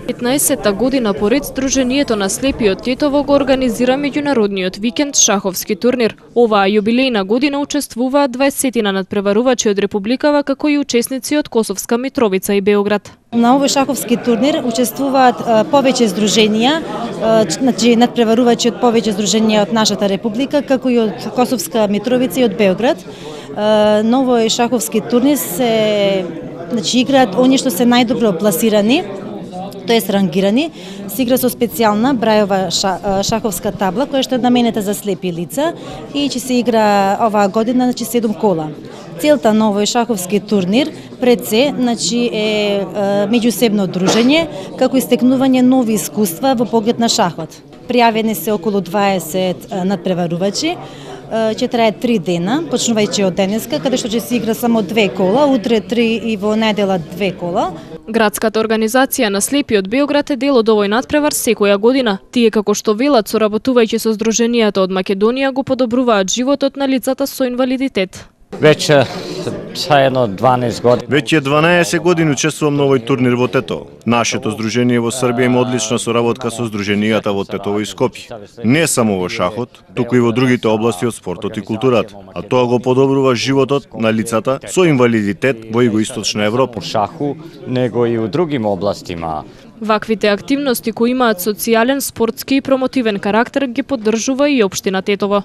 15-та година поред Сдруженијето на слепиот Тетово го организира меѓународниот викенд шаховски турнир. Оваа јубилејна година учествуваат 20 надпреварувачи од Републикава, како и учесници од Косовска Митровица и Београд. На овој шаховски турнир учествуваат повеќе здруженија, значи надпреварувачи од повеќе здруженија од нашата република, како и од Косовска Митровица и од Београд. На овој шаховски турнир се играат оние што се најдобро пласирани, тоест рангирани, се игра со специјална брајова шаховска табла која што е наменета за слепи лица и ќе се игра оваа година 7 кола. Целта на овој шаховски турнир пред се е меѓусебно дружење, како и стекнување нови искуства во поглед на шахот. Пријавени се околу 20 надпреварувачи. Ќе трае 3 дена, почнувајќи од денеска, каде што ќе се игра само 2 кола, утре 3 и во недела 2 кола. Градската организација на слепиот Београд е дел од овој надпревар секоја година. Тие, како што велат, соработувајќи со здруженијата од Македонија, го подобруваат животот на лицата со инвалидитет. Веќе 12 години. Веќе 12 години учествувам на овој турнир во Тетово. Нашето здружение во Србија има одлична соработка со здруженијата во Тетово и Скопје. Не само во шахот, туку и во другите области од спортот и културата, а тоа го подобрува животот на лицата со инвалидитет во Југоисточна Европа. Шаху, него и у другим областима. Ваквите активности кои имаат социјален, спортски и промотивен карактер ги поддржува и општина Тетово.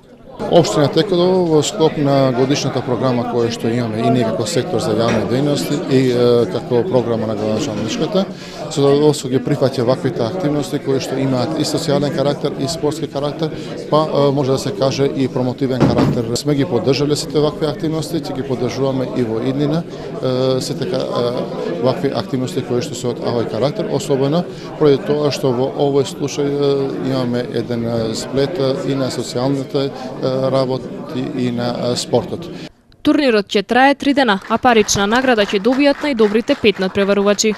Општина Тетово во склоп на годишната програма која што имаме и ние како сектор за јавни дејности и како програма на градоначалничката, со задоволство ги прифаќа ваквите активности кои што имаат и социјален карактер и спортски карактер, па може да се каже и промотивен карактер. Сме ги поддржале сите вакви активности, ќе ги поддржуваме и во иднина сите вакви активности кои што се од овој карактер, особено поради тоа што во овој случај имаме еден сплет и на социјалните работи и на спортот. Турнирот ќе трае 3 дена, а парична награда ќе добијат најдобрите 5 надпреварувачи.